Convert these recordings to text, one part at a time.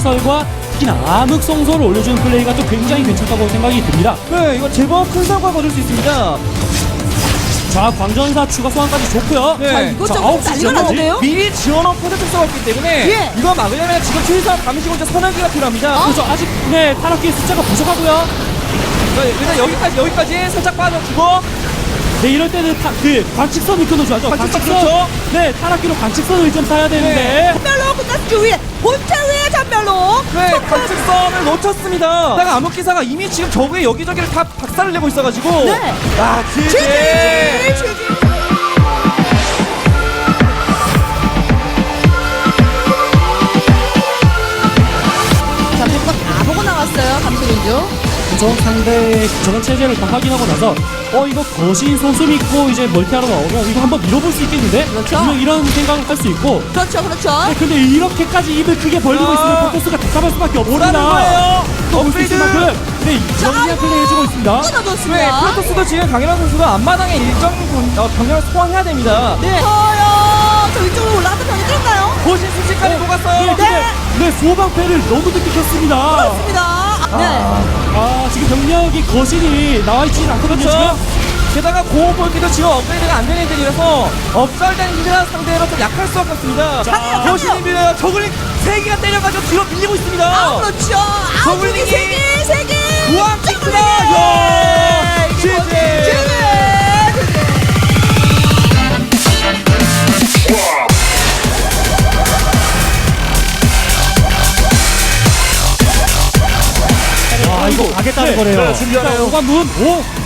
해설과 특히나 암흑성소를 올려주는 플레이가 또 굉장히 괜찮다고 생각이 듭니다. 네, 이거 제법 큰 성과 거둘 수 있습니다. 자, 광전사 추가 소환까지 좋고요. 네. 자, 이것저것 난리가 나는데요? 미리 지원한 포텐트가 없기 때문에 예. 이거 막으려면 지금 최소한 감시 공자 선하기가 필요합니다. 그렇죠. 아직 네 타락기의 숫자가 부족하고요. 일단 여기까지 살짝 빠져주고. 네, 이럴 때는 관측선을 끊어줘야죠. 관측선 그렇죠. 네, 타락기로 관측선을 좀 타야 되는데. 전멸로 끝났죠. 위에 본체 위에 전멸로. 네, 관측선을 놓쳤습니다. 게다가 암흑기사가 이미 지금 저그의 여기저기를 다 박살을 내고 있어가지고. 네. 아, GG. 자, 백과 다 보고 나왔어요. 감수군주. 그렇죠. 상대의 저런 체제를 다 확인하고 나서 이거 거신 소수 믿고 이제 멀티하러 나오면 이거 한번 밀어볼 수 있겠는데? 그렇죠. 분명 이런 생각을 할 수 있고. 그렇죠, 그렇죠. 네, 근데 이렇게까지 입을 크게 벌리고 있으면 포커스가 답답할 수밖에 없습니다. 오라는 거예요. 업그레이드 만큼 네, 정리한 플레이 해주고 있습니다. 네, 끊어줬습니다. 프로토스도 지금 강현아 선수가 앞마당에 일정 경력을 소환해야 됩니다. 네. 저 위쪽으로 올라가서 병이 뚫었나요? 거신 순식간에 녹았어요. 네, 소방패를 너무 늦게 켰습니다. 그렇습니다. 네. 지금 병력이 거신이 나와있지는 않거든요. 그렇죠. 지금. 게다가 고어볼기도 지금 업그레이드가 안 되는 애들이라서 업설된 힘들한 상대로 좀 약할 수밖에 없습니다. 거신이 밀어요. 저글링 3개가 때려가지고 뒤로 밀리고 있습니다. 아, 그렇죠. 저글링이 세 개. 우왕 킥구나. 야, GG. 이거 가겠다는 거래요. 네, 준비하네요. 오관문.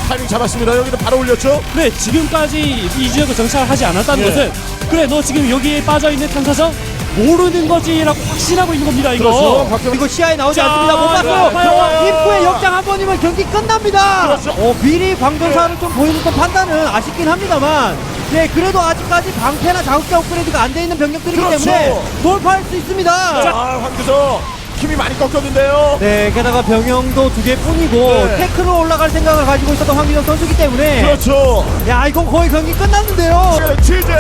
타이밍 잡았습니다. 여기는 바로 올렸죠. 네, 지금까지 이 지역을 정찰을 하지 않았다는 예. 것은 그래, 너 지금 여기에 빠져있는 탐사정 모르는 거지라고 확신하고 있는 겁니다, 이거. 그렇죠. 박경 이거 시야에 나오지 자, 않습니다. 못 봤어요. 좋아요. 입구에 역장 한 번이면 경기 끝납니다. 그렇죠. 미리 광전사를 좀 보여줬던 판단은 아쉽긴 합니다만, 네, 그래도 아직까지 방패나 자극자 업그레이드가 안 돼 있는 병력들이기 그렇죠. 때문에 돌파할 수 있습니다. 황규서 힘이 많이 꺾였는데요. 네, 게다가 병영도 2개뿐이고 네. 태클로 올라갈 생각을 가지고 있었던 황민영 선수기 때문에 그렇죠. 야, 이건 거의 경기 끝났는데요. 취재.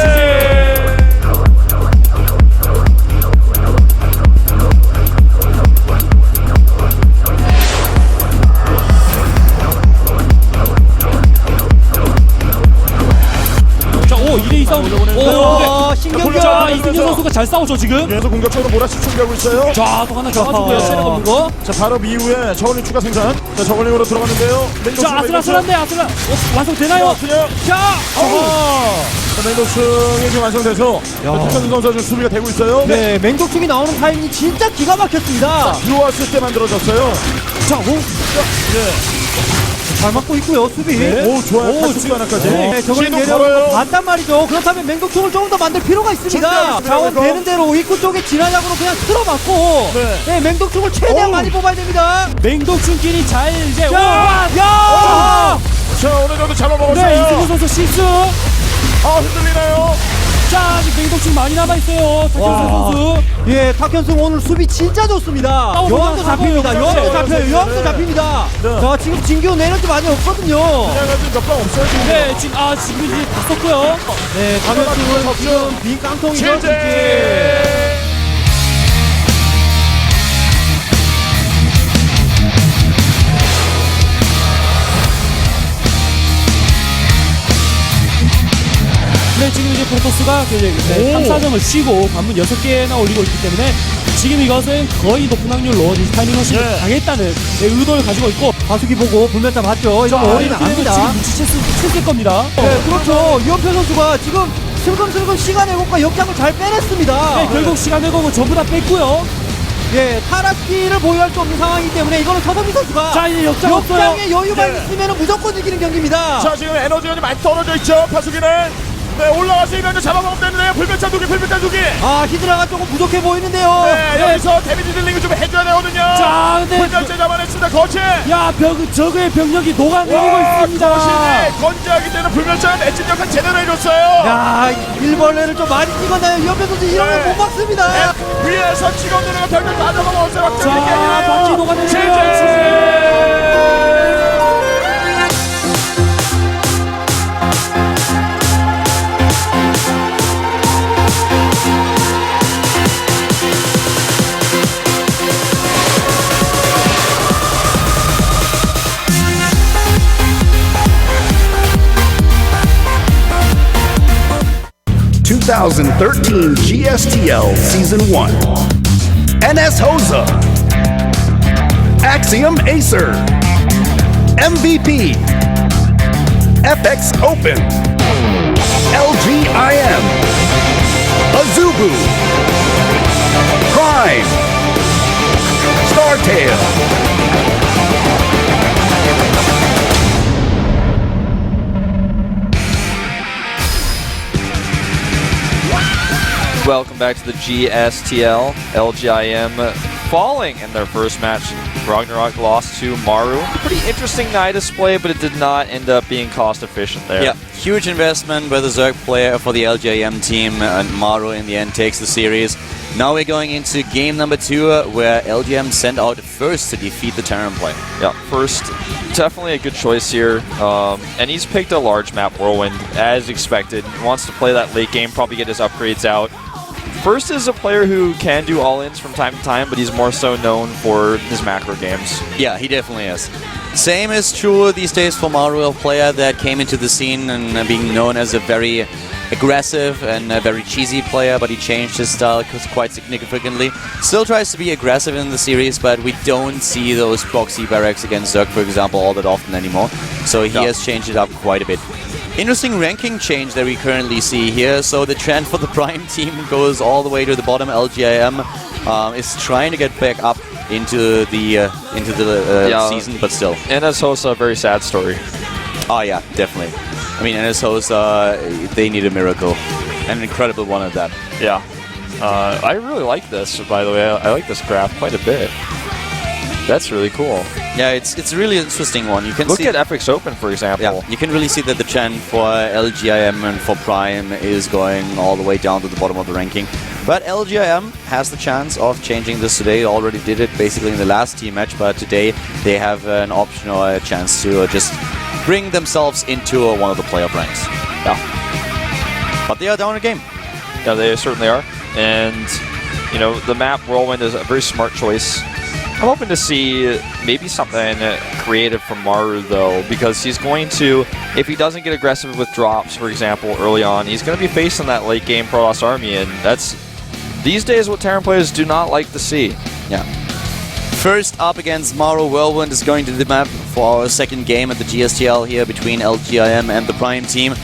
자, 2대2 싸움. 신경전. 자, 이승현 선수가 잘 싸우죠, 지금. 계속 공격적으로 몰아치 충격하고 있어요. 자, 또 하나 잡아주고요. 체력 없는 거. 자, 바로 이후에 저울링 추가 생산. 자, 저울링으로 들어갔는데요. 자, 아슬아슬한데, 완성되나요? 그냥. 자, 자, 맹독충이 지금 완성돼서 특전 선수가 지금 수비가 되고 있어요. 네, 맹독충이 나오는 타이밍이 진짜 기가 막혔습니다. 들어왔을 때 만들어졌어요. 자, 잘 막고 있고요, 수비. 오, 좋아요. 오, 수비 하나까지. 네, 저걸 시동 내려오고 걸어요. 봤단 말이죠. 그렇다면 맹독충을 조금 더 만들 필요가 있습니다. 준비하겠습니다, 자원 이거. 되는 대로 입구 쪽에 진화약으로 그냥 틀어맞고 네. 네, 맹독충을 최대한 오. 많이 뽑아야 됩니다. 맹독충끼리 잘 이제. 야! 자, 어느 정도 잡아먹었어요. 네, 이승현 선수 실수. 흔들리나요? 자, 아직 맹독충 많이 남아있어요. 박현수 선수. 예, 탁현승 오늘 수비 진짜 좋습니다. 여왕도 잡힙니다. 여왕도 잡혀요. 여왕도 잡힙니다. 네. 자, 지금 진규 내려지 많이 없거든요. 그냥 아직 몇방 없어요, 지금. 네, 지금 이제 다 썼고요. 네, 탁현승은 지금 빈 깡통이죠. 제재. 네, 지금 이제 프로토스가 탐사정을 쉬고 관문 6개나 올리고 있기 때문에 지금 이것은 거의 높은 확률로 타이밍 허식을 네. 당했다는 의도를 가지고 있고. 가수기 보고 불면차 봤죠. 이거 어리면 압니다. 지금 눈치챘을 겁니다. 네, 그렇죠. 이원표 선수가 지금 슬금슬금 시간 회복과 역장을 잘 빼냈습니다. 네, 결국 시간 회복은 전부 다 뺐고요. 예, 타락기를 보유할 수 없는 상황이기 때문에 이거는 서성민 선수가 자, 이제 역장 없어요. 역장에 여유만 네. 있으면 무조건 이기는 경기입니다. 자, 지금 에너지원이 많이 떨어져 있죠. 파수기는. 네, 올라와서 이면서 잡아먹으면 되는데요. 불면차 두기. 아, 히드라가 조금 부족해 보이는데요. 네, 여기서 데미지 딜링을 좀 해줘야 되거든요. 자, 근데 불면차 잡아냈습니다. 거치. 야, 저그의 병력이 녹아내리고 있습니다. 거치네. 건재하기 때문에 불면차 맷집 역할 제대로 해줬어요. 야, 일벌레를 좀 많이 찍었나요? 이원표 선수 이런 네. 거 못 막습니다. 위에서 찍어 누르가 병력 다 잡아먹었어요. 자, 바퀴 녹아내리고요. 제재. 2013 GSTL Season 1. NS Hosa, Axiom Acer, MVP, FX Open, LGIM, Azubu, Prime, Startail. Welcome back to the GSTL. LGIM falling in their first match. Ragnarok lost to Maru. Pretty interesting Nai display, but it did not end up being cost efficient there. Yeah, huge investment by the Zerg player for the LGIM team, and Maru in the end takes the series. Now we're going into game number 2, where LGM sent out first to defeat the Terran player. Yeah, first, definitely a good choice here. And he's picked a large map, Whirlwind, as expected. He wants to play that late game, probably get his upgrades out. First is a player who can do all-ins from time to time, but he's more so known for his macro games. Yeah, he definitely is. Same is true these days for Maru, a player that came into the scene and being known as a very aggressive and a very cheesy player, but he changed his style quite significantly. Still tries to be aggressive in the series, but we don't see those boxy barracks against Zerg, for example, all that often anymore. So he has changed it up quite a bit. Interesting ranking change that we currently see here. So the trend for the Prime team goes all the way to the bottom. LGIM is trying to get back up into the season, but still. And as Hosa, a very sad story. Oh yeah, definitely. I mean, NS Hosa, they need a miracle. An incredible one at that. Yeah. I really like this, by the way. I like this graph quite a bit. That's really cool. Yeah, it's a really interesting one. You can look see at FX Open, for example. Yeah, you can really see that the trend for LGIM and for Prime is going all the way down to the bottom of the ranking. But LGIM has the chance of changing this today. They already did it basically in the last team match, but today they have an option or a chance to just bring themselves into one of the playoff ranks. Yeah. But they are down a game. Yeah, they certainly are. And, you know, the map Whirlwind is a very smart choice. I'm hoping to see maybe something creative from Maru, though, because he's going to, if he doesn't get aggressive with drops, for example, early on, he's going to be facing that late game Protoss army, and that's, these days, what Terran players do not like to see. Yeah. First up against Maru, Whirlwind is going to the map for our second game at the GSTL here between LGIM and the Prime team.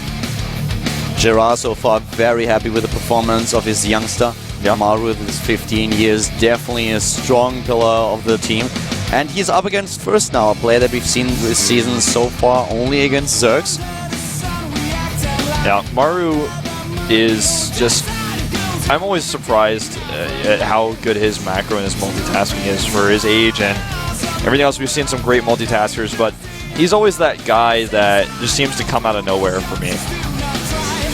Gerard so far very happy with the performance of his youngster. Yeah. Maru with his 15 years, definitely a strong pillar of the team. And he's up against first now, a player that we've seen this season so far only against Zergs. Yeah, Maru is just... I'm always surprised at how good his macro and his multitasking is for his age and everything else. We've seen some great multitaskers, but he's always that guy that just seems to come out of nowhere for me.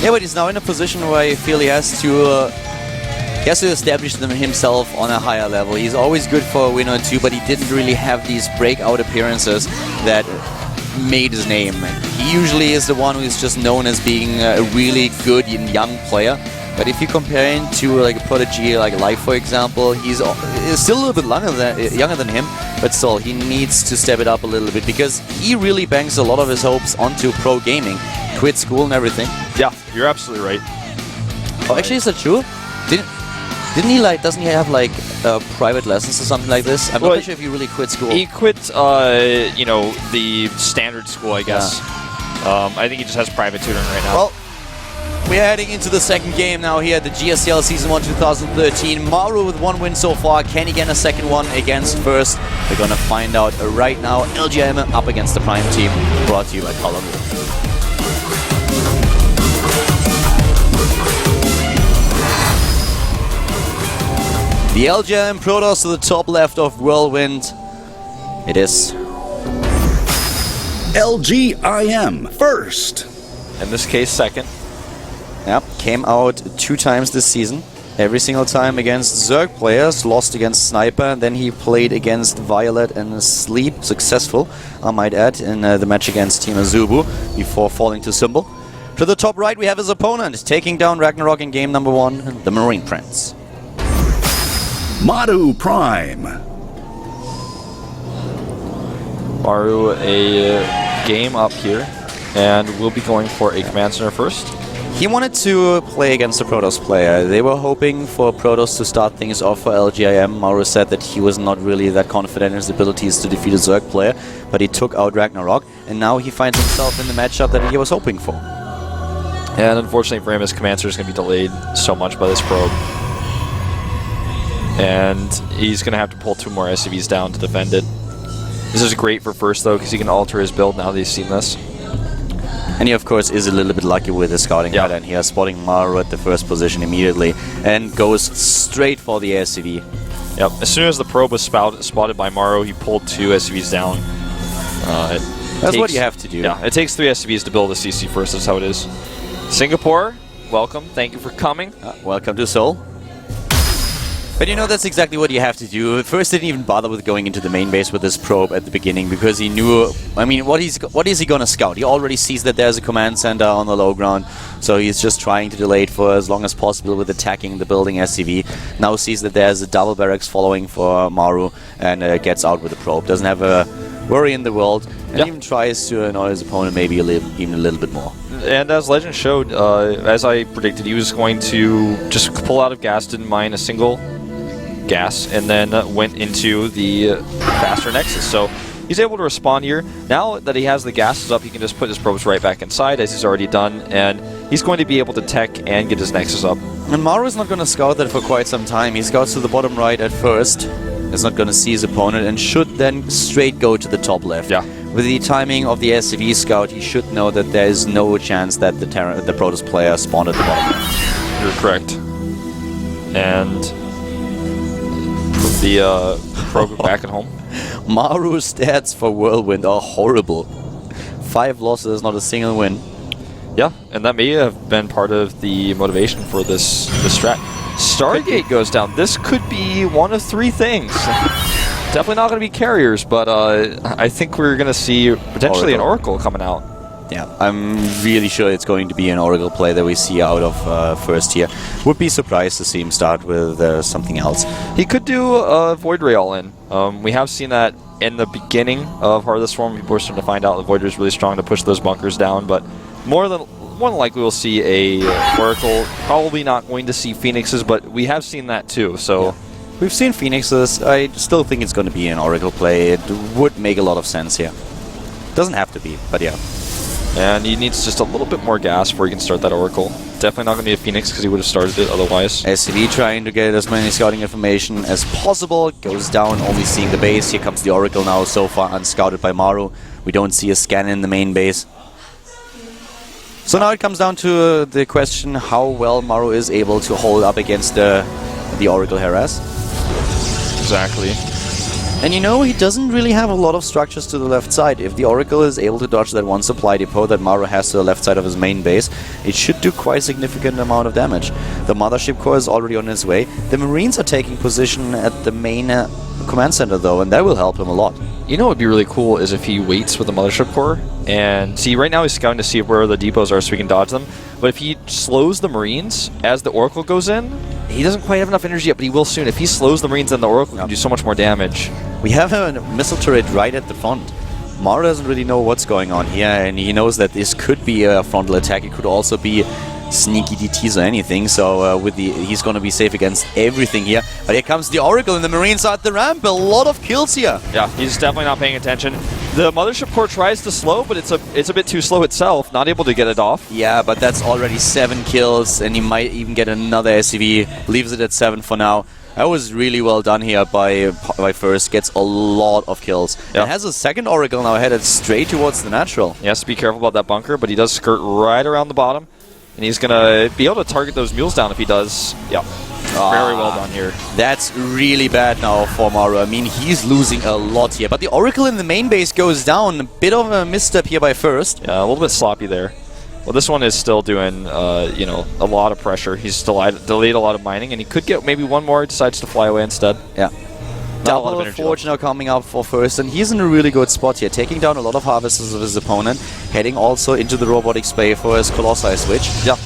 Yeah, but he's now in a position where I feel he has to establish himself on a higher level. He's always good for a win or two, but he didn't really have these breakout appearances that made his name. He usually is the one who is just known as being a really good young player. But if you compare him to like a prodigy like Life, for example, he's still a little bit younger than him, but still he needs to step it up a little bit because he really banks a lot of his hopes onto pro gaming. Quit school and everything. Yeah, you're absolutely right. Oh, actually, is that true? Didn't he doesn't he have like private lessons or something like this? I'm not sure if he really quit school. He quit, you know, the standard school, I guess. Yeah. I think he just has private tutoring right now. Well, we're heading into the second game now here at the GSTL Season 1 2013. Maru with one win so far. Can he get a second one against first? We're gonna find out right now. LGM up against the Prime team. Brought to you by Column. The LGM Protoss to the top left of Whirlwind. It is LGIM first. In this case, second. Yep, came out 2 times this season. Every single time against Zerg players, lost against Sniper, and then he played against Violet and Sleep, successful, I might add, in the match against Team Azubu, before falling to Symbol. To the top right we have his opponent, taking down Ragnarok in game number 1, the Marine Prince. Maru Prime. Maru a game up here, and we'll be going for a Command Center first. He wanted to play against a Protoss player. They were hoping for Protoss to start things off for LGIM. Mauro said that he was not really that confident in his abilities to defeat a Zerg player, but he took out Ragnarok, and now he finds himself in the matchup that he was hoping for. And unfortunately for him, his command surge is going to be delayed so much by this probe. And he's going to have to pull 2 more SCVs down to defend it. This is great for first, though, because he can alter his build now that he's seen this. And he, of course, is a little bit lucky with his scouting pattern here, spotting Mauro at the first position immediately, and goes straight for the SCV. Yep. As soon as the probe was spotted by Mauro, he pulled 2 SCVs down. That's what you have to do. Yeah, it takes 3 SCVs to build a CC first. That's how it is. Singapore, welcome. Thank you for coming. Welcome to Seoul. But you know, that's exactly what you have to do. First, didn't even bother with going into the main base with this probe at the beginning because he knew, I mean, what is he gonna scout? He already sees that there's a command center on the low ground, so he's just trying to delay it for as long as possible with attacking the building SCV. Now sees that there's a double barracks following for Mauro and gets out with the probe. Doesn't have a worry in the world, and even tries to annoy his opponent maybe even a little bit more. And as Legend showed, as I predicted, he was going to just pull out of gas, didn't mine a single gas, and then went into the faster Nexus. So he's able to respond here. Now that he has the gases up, he can just put his probes right back inside, as he's already done, and he's going to be able to tech and get his Nexus up. And Mauro is not going to scout that for quite some time. He scouts to the bottom right at first, is not going to see his opponent, and should then straight go to the top left. Yeah. With the timing of the SCV scout, he should know that there is no chance that the Protoss player spawned at the bottom left. You're correct. And the probe back at home. Mauro's stats for Whirlwind are horrible. 5 losses, not a single win. Yeah, and that may have been part of the motivation for this strat. Stargate goes down. This could be one of 3 things. Definitely not going to be carriers, but I think we're going to see potentially an Oracle coming out. Yeah, I'm really sure it's going to be an Oracle play that we see out of first here. Would be surprised to see him start with something else. He could do a Void Ray all-in. We have seen that in the beginning of Heart of the Swarm. People are starting to find out the Void Ray is really strong to push those bunkers down, but more than likely we'll see a Oracle. Probably not going to see Phoenixes, but we have seen that too, so... Yeah. We've seen Phoenixes. I still think it's going to be an Oracle play. It would make a lot of sense here. Doesn't have to be, but yeah. And he needs just a little bit more gas before he can start that Oracle. Definitely not going to be a Phoenix because he would have started it otherwise. SCV trying to get as many scouting information as possible. Goes down, only seeing the base. Here comes the Oracle now, so far unscouted by Mauro. We don't see a scan in the main base. So now it comes down to the question how well Mauro is able to hold up against the Oracle harass. Exactly. And you know, he doesn't really have a lot of structures to the left side. If the Oracle is able to dodge that one supply depot that Mauro has to the left side of his main base, it should do quite a significant amount of damage. The Mothership Core is already on its way. The Marines are taking position at the main command center though, and that will help him a lot. You know what would be really cool is if he waits with the Mothership Core, and see, right now he's scouting to see where the depots are so he can dodge them, but if he slows the Marines as the Oracle goes in, he doesn't quite have enough energy yet, but he will soon. If he slows the Marines, then the Oracle can do so much more damage. We have a missile turret right at the front. Mauro doesn't really know what's going on here, and he knows that this could be a frontal attack. It could also be sneaky DTs or anything, so he's going to be safe against everything here. But here comes the Oracle, and the Marines are at the ramp. A lot of kills here. Yeah, he's definitely not paying attention. The Mothership Core tries to slow, but it's a bit too slow itself, not able to get it off. Yeah, but that's already 7 kills, and he might even get another SCV. Leaves it at 7 for now. That was really well done here by First. Gets a lot of kills. Yep. And has a second Oracle now headed straight towards the natural. He has to be careful about that bunker, but he does skirt right around the bottom. And he's going to be able to target those mules down if he does. Yeah, very well done here. That's really bad now for Mauro. I mean, he's losing a lot here. But the Oracle in the main base goes down. A bit of a misstep here by First. Yeah, a little bit sloppy there. Well, this one is still doing, you know, a lot of pressure. He's still delayed a lot of mining, and he could get maybe one more. Decides to fly away instead. Yeah. Double Forge now coming up for First, and he's in a really good spot here, taking down a lot of harvesters of his opponent, heading also into the robotic spray for his Colossi switch. Yeah.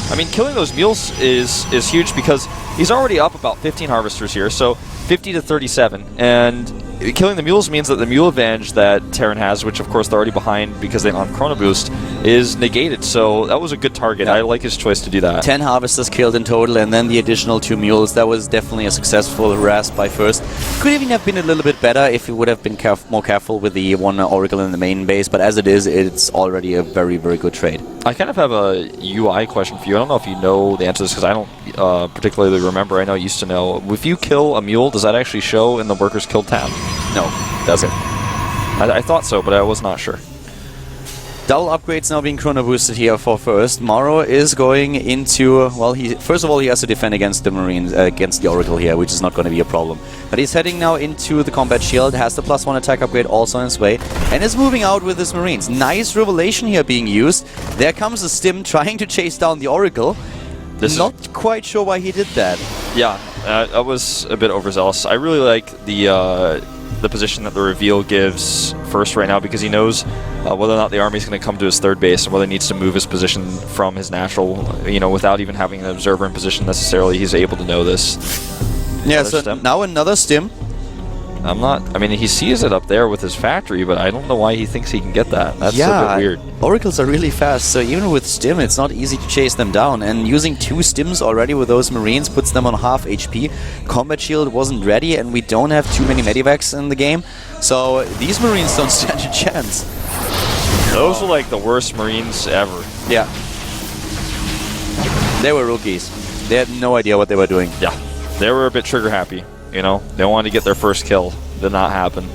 I mean, killing those mules is huge because he's already up about 15 harvesters here, so 50 to 37. And killing the mules means that the mule advantage that Terran has, which of course they're already behind because they don't have Chrono Boost, is negated. So that was a good target. I like his choice to do that. 10 Harvesters killed in total, and then the additional 2 Mules. That was definitely a successful harass by first. Could even have been a little bit better if he would have been more careful with the 1 Oracle in the main base, but as it is, it's already a very, very good trade. I kind of have a UI question for you. I don't know if you know the answer to this because I don't particularly remember. I know I used to know. If you kill a mule, does that actually show in the workers killed tab? No, does it? I thought so, but I was not sure. Double upgrades now being chrono boosted here for first. Maro is going into, well, first of all he has to defend against the Marines, against the Oracle here, which is not going to be a problem. But he's heading now into the combat shield, has the +1 attack upgrade also on his way, and is moving out with his Marines. Nice revelation here being used. There comes a Stim trying to chase down the Oracle. Not quite sure why he did that. Yeah, I was a bit overzealous. I really like the position that the reveal gives first right now because he knows whether or not the army is going to come to his third base and whether he needs to move his position from his natural, without even having an observer in position necessarily. He's able to know this. Yeah, so now another Stim. He sees it up there with his factory, but I don't know why he thinks he can get that. That's a bit weird. Oracles are really fast, so even with Stim, it's not easy to chase them down. And using 2 Stims already with those Marines puts them on half HP. Combat Shield wasn't ready, and we don't have too many Medivacs in the game. So these Marines don't stand a chance. Those were like the worst Marines ever. Yeah. They were rookies. They had no idea what they were doing. Yeah. They were a bit trigger happy. They wanted to get their first kill. Did not happen.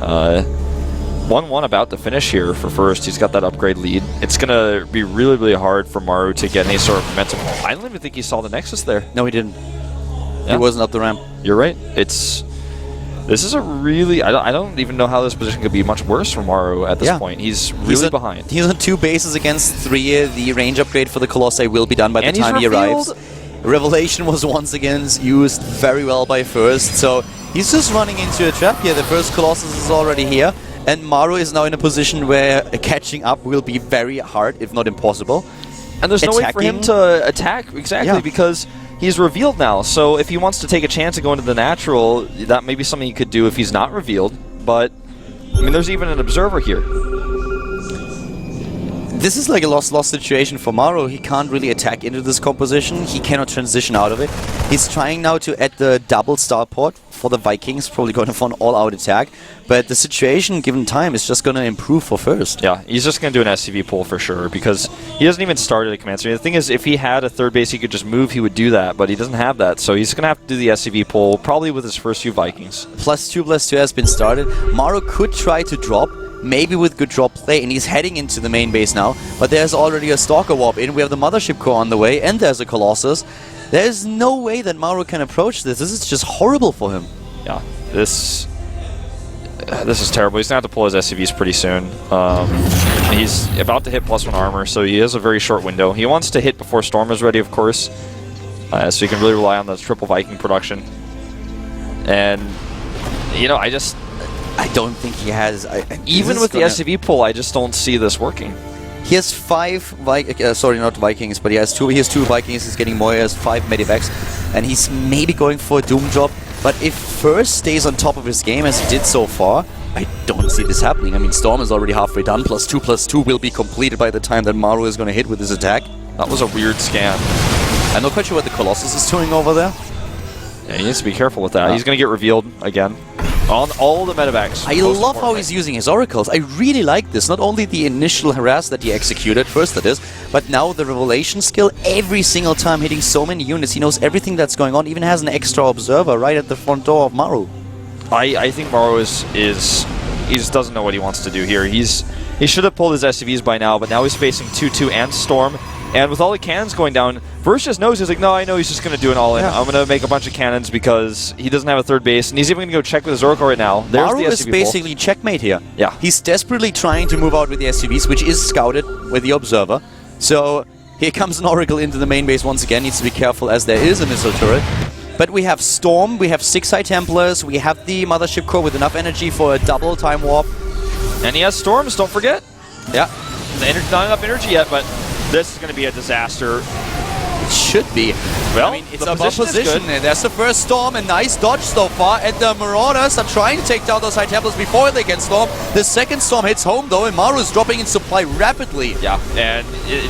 1-1 about to finish here for first. He's got that upgrade lead. It's going to be really, really hard for Maru to get any sort of momentum. I don't even think he saw the Nexus there. No, he didn't. Yeah. He wasn't up the ramp. You're right. This is a really... I don't even know how this position could be much worse for Maru at this point. He's really behind. He's on 2 bases against 3. The range upgrade for the Colossi will be done by the time he arrives. Revelation was once again used very well by first, so he's just running into a trap here. The first Colossus is already here, and Maru is now in a position where catching up will be very hard, if not impossible. And there's no way for him to attack, because he's revealed now. So if he wants to take a chance and go into the natural, that may be something he could do if he's not revealed. But, there's even an observer here. This is like a lost situation for Maru. He can't really attack into this composition. He cannot transition out of it. He's trying now to add the double starport for the Vikings, probably going for an all-out attack. But the situation, given time, is just going to improve for first. Yeah, he's just going to do an SCV pull for sure, because he doesn't even start at a command center. The thing is, if he had a third base he could just move, he would do that, but he doesn't have that. So he's going to have to do the SCV pull, probably with his first few Vikings. +2/+2 has been started. Maru could try to drop, maybe with good drop play, and he's heading into the main base now. But there's already a Stalker Warp in, we have the Mothership Core on the way, and there's a Colossus. There's no way that Maru can approach this. This is just horrible for him. Yeah, this is terrible. He's going to have to pull his SCVs pretty soon. He's about to hit +1 armor, so he has a very short window. He wants to hit before Storm is ready, of course, so he can really rely on the triple Viking production. And, I don't think he has... even with the SCV pull, I just don't see this working. He has 5 sorry, not Vikings, but he has 2 Vikings, he's getting more, he has 5 Medivacs, and he's maybe going for a Doom drop. But if first stays on top of his game as he did so far, I don't see this happening. Storm is already halfway done, +2/+2 will be completed by the time that Maru is going to hit with his attack. That was a weird scan. I'm not quite sure what the Colossus is doing over there. Yeah, he needs to be careful with that. He's going to get revealed again. On all the Medivacs. I love how he's using his Oracles. I really like this. Not only the initial harass that he executed, first that is, but now the Revelation skill, every single time hitting so many units. He knows everything that's going on, even has an extra observer right at the front door of Maru. I think Maru he just doesn't know what he wants to do here. He should have pulled his SCVs by now, but now he's facing 2-2 and Storm. And with all the cannons going down, Verse just knows, he's like, no, I know he's just going to do an all-in. I'm going to make a bunch of cannons because he doesn't have a third base. And he's even going to go check with his Oracle right now. There's Maru the is basically checkmate here. Yeah. He's desperately trying to move out with the SCVs, which is scouted with the Observer. So here comes an Oracle into the main base once again. Needs to be careful as there is a missile turret. But we have Storm, we have 6 High Templars, we have the Mothership Core with enough energy for a double time warp. And he has Storms, don't forget. Yeah. Not enough energy yet, but this is going to be a disaster. should be. Well, I mean, it's the about position is good. position. There's the first Storm, a nice dodge so far, and the Marauders are trying to take down those High Templars before they can Storm. The second Storm hits home though, and Maru is dropping in supply rapidly. Yeah, and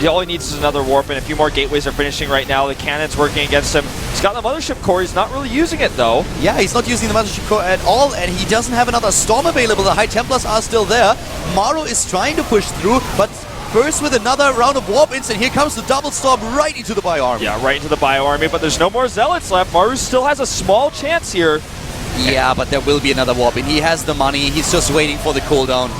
all he needs is another warp, and a few more gateways are finishing right now. The cannon's working against him. He's got the Mothership Core. He's not really using it though. Yeah, he's not using the Mothership Core at all, and he doesn't have another Storm available. The High Templars are still there. Maru is trying to push through, but first with another round of warp-ins, and here comes the double Storm right into the Bio Army. Yeah, right into the Bio Army, but there's no more Zealots left. Maru still has a small chance here. Yeah, but there will be another warp-in. He has the money. He's just waiting for the cooldown.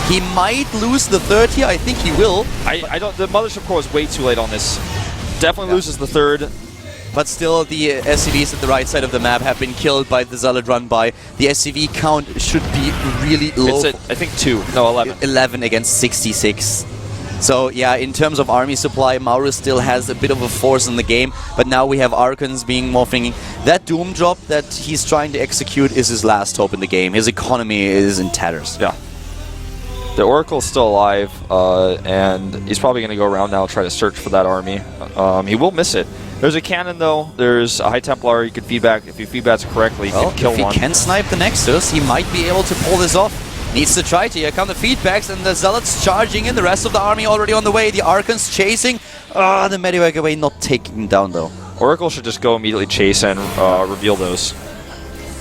He might lose the third here. I think he will. I don't. The Mothership Core is way too late on this. Definitely loses the third. But still, the SCVs at the right side of the map have been killed by the Zealot run by. The SCV count should be really low. It's at, I think 2. No, 11. 11 against 66. So yeah, in terms of army supply, Maru still has a bit of a force in the game, but now we have Archons being more thinking. That Doom drop that he's trying to execute is his last hope in the game. His economy is in tatters. Yeah. The Oracle's still alive, and he's probably going to go around now and try to search for that army. He will miss it. There's a cannon though, there's a High Templar you can feedback. If you feedback correctly, you can kill one. If he can snipe the Nexus, he might be able to pull this off. Needs to try to. Here come the feedbacks, and the Zealots charging in. The rest of the army already on the way. The Archons chasing. The Medivac away, not taking him down though. Oracle should just go immediately chase and reveal those.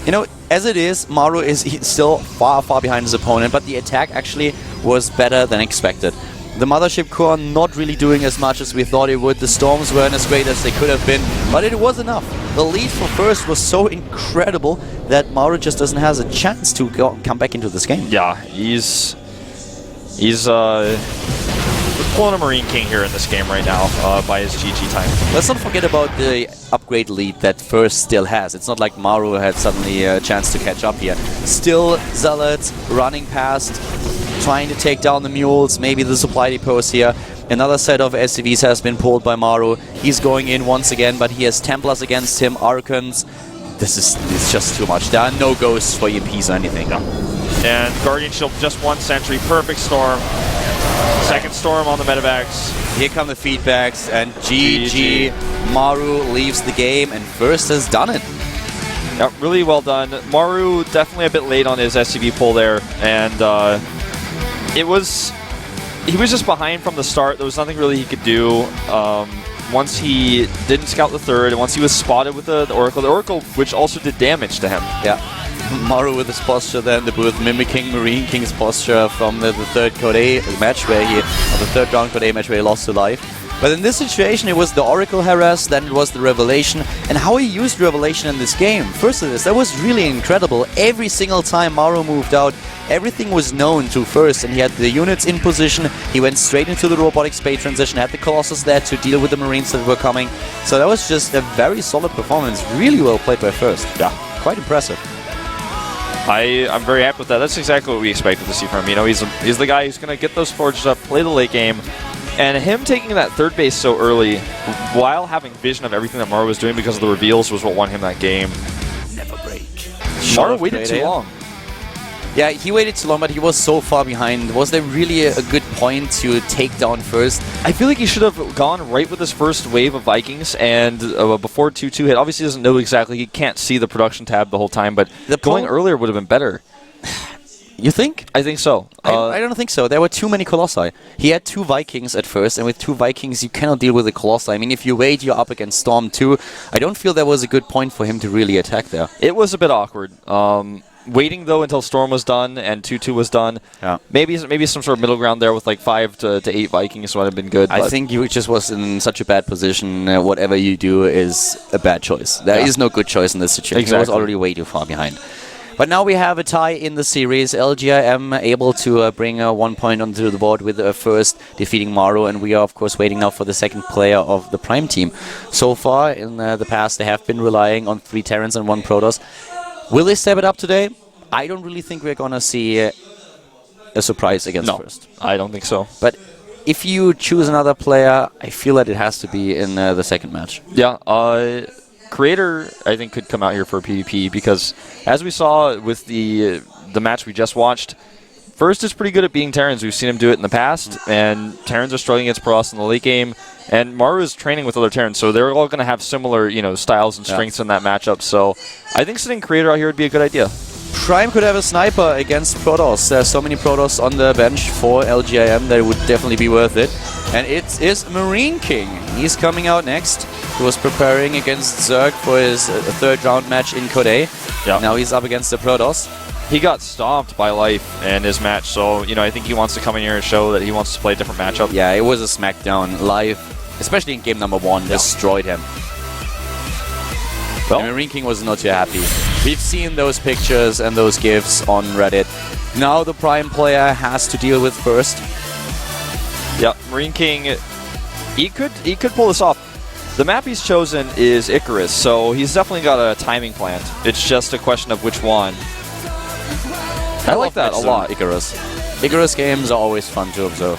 You know, as it is, Maru is still far, far behind his opponent, but the attack actually was better than expected. The Mothership Core not really doing as much as we thought it would. The Storms weren't as great as they could have been, but it was enough. The lead for first was so incredible that Maru just doesn't have a chance to come back into this game. Yeah, he's pulling a Marine King here in this game right now by his GG time. Let's not forget about the upgrade lead that first still has. It's not like Maru had suddenly a chance to catch up here. Still Zealots running past, trying to take down the mules, maybe the supply depots here. Another set of SCVs has been pulled by Maru. He's going in once again, but he has Templars against him, Archons. It's just too much. There are no ghosts for EMPs or anything. No. And Guardian Shield, just one sentry, perfect Storm. Second Storm on the medevacs. Here come the feedbacks, and GG. Maru leaves the game, and first has done it. Yeah, really well done. Maru definitely a bit late on his SCV pull there, and he was just behind from the start. There was nothing really he could do. Once he didn't scout the third, and once he was spotted with the Oracle, which also did damage to him. Yeah. Maru with his posture there in the booth, mimicking Marine King's posture from the third Code A match where he, or the third round Code A match where he lost to life. But in this situation, it was the Oracle harass, then it was the Revelation, and how he used Revelation in this game. First of this, that was really incredible. Every single time Maru moved out, everything was known to first, and he had the units in position. He went straight into the robotic space transition, had the Colossus there to deal with the Marines that were coming. So that was just a very solid performance. Really well played by first. Yeah. Quite impressive. I'm very happy with that. That's exactly what we expected to see from him. You know, he's the guy who's going to get those forges up, play the late game, and him taking that third base so early while having vision of everything that Maru was doing because of the reveals was what won him that game. Never break. Maru waited too long. Yeah, he waited too long, but he was so far behind. Was there really a good point to take down first? I feel like he should have gone right with his first wave of Vikings and before 2-2 hit. Obviously, he doesn't know exactly. He can't see the production tab the whole time, but going earlier would have been better. You think? I think so. I don't think so. There were too many Colossi. He had 2 Vikings at first, and with 2 Vikings, you cannot deal with the Colossi. I mean, if you wait, you're up against Storm 2. I don't feel there was a good point for him to really attack there. It was a bit awkward. Waiting, though, until Storm was done and 2-2 was done. Yeah. Maybe some sort of middle ground there with like 5 to 8 Vikings would have been good. I think you just was in such a bad position. Whatever you do is a bad choice. There is no good choice in this situation. Exactly. He was already way too far behind. But now we have a tie in the series. LGIM able to bring 1 point onto the board with first defeating Maru, and we are of course waiting now for the second player of the Prime team. So far in the past they have been relying on 3 Terrans and 1 Protoss. Will they step it up today? I don't really think we're gonna see a surprise against first. I don't think so. But if you choose another player, I feel that it has to be in the second match. Yeah, Creator, I think, could come out here for a PvP because, as we saw with the match we just watched, First is pretty good at beating Terrans. We've seen him do it in the past, and Terrans are struggling against Protoss in the late game. And Maru is training with other Terrans, so they're all going to have similar, styles and strengths in that matchup. So I think sitting Creator out here would be a good idea. Prime could have a sniper against Protoss. There's so many Protoss on the bench for LGIM that it would definitely be worth it. And it is Marine King. He's coming out next. He was preparing against Zerg for his third round match in Code. Yeah. Now he's up against the Protoss. He got stomped by Life in his match, so I think he wants to come in here and show that he wants to play a different matchup. Yeah, it was a smackdown. Live, especially in game number 1, destroyed him. Well, and Marine King was not too happy. We've seen those pictures and those GIFs on Reddit. Now the Prime player has to deal with first. Yeah, Marine King, he could pull this off. The map he's chosen is Icarus, so he's definitely got a timing plan. It's just a question of which one. I like that a lot. Icarus games are always fun to observe.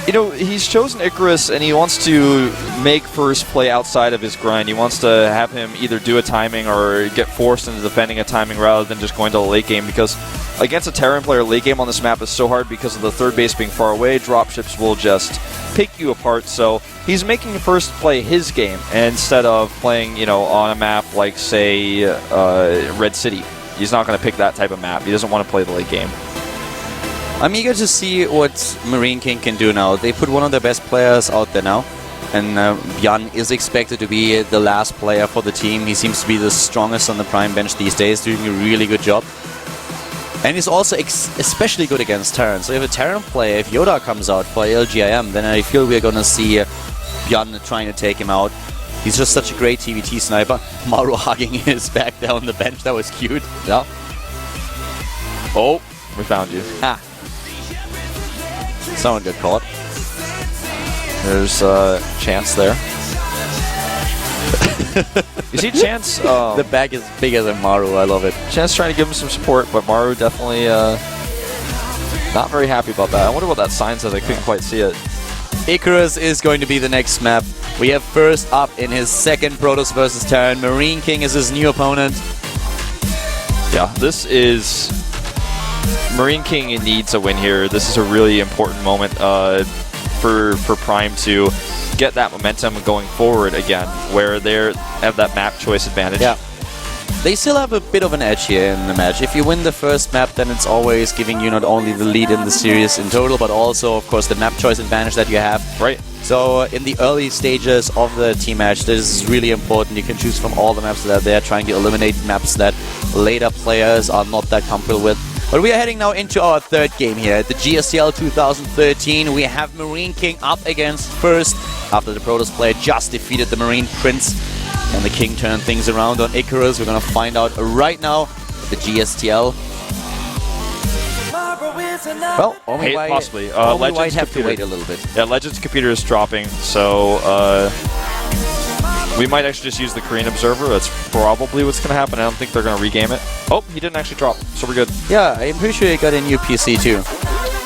He's chosen Icarus, and he wants to make first play outside of his grind. He wants to have him either do a timing or get forced into defending a timing rather than just going to the late game, because against a Terran player, late game on this map is so hard because of the third base being far away. Dropships will just pick you apart, so he's making first play his game instead of playing, on a map like, say, Red City. He's not going to pick that type of map. He doesn't want to play the late game. I'm eager to see what Marine King can do now. They put one of their best players out there now. And Jan is expected to be the last player for the team. He seems to be the strongest on the Prime bench these days, doing a really good job. And he's also especially good against Terran. So if a Terran player, if Yoda comes out for LGIM, then I feel we're going to see Jan trying to take him out. He's just such a great TVT sniper. Maru hugging his back down the bench. That was cute. Yeah. Oh, we found you. Ah. Someone got caught. There's Chance there. You see Chance? The back is bigger than Maru. I love it. Chance trying to give him some support, but Maru definitely not very happy about that. I wonder what that sign says. I couldn't quite see it. Icarus is going to be the next map. We have first up in his second Protoss versus Terran. Marine King is his new opponent. Yeah, this is... Marine King needs a win here. This is a really important moment for Prime to get that momentum going forward again, where they have that map choice advantage. Yeah. They still have a bit of an edge here in the match. If you win the first map, then it's always giving you not only the lead in the series in total, but also, of course, the map choice advantage that you have. Right. So in the early stages of the team match, this is really important. You can choose from all the maps that are there, trying to eliminate maps that later players are not that comfortable with. But we are heading now into our third game here at the GSTL 2013. We have Marine King up against first after the Protoss player just defeated the Marine Prince. And the King turned things around on Icarus. We're going to find out right now at the GSTL. Well, possibly. Legends Legends have to computer. wait a little bit. Yeah, Legends computer is dropping, so we might actually just use the Korean Observer. That's probably what's going to happen. I don't think they're going to regame it. Oh, he didn't actually drop, so we're good. Yeah, I'm pretty sure he got a new PC too.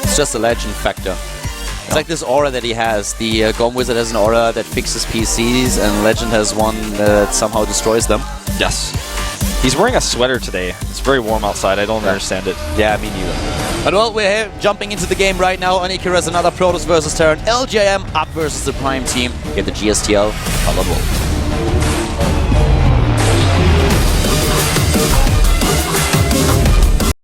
It's just a legend factor. It's like this aura that he has. The GOM Wizard has an aura that fixes PCs, and Legend has one that somehow destroys them. Yes. He's wearing a sweater today. It's very warm outside. I don't understand it. Yeah, me neither. But well, we're here jumping into the game right now on Icarus, another Protoss versus Terran. LJM up versus the Prime team. Get the GSTL. Hello.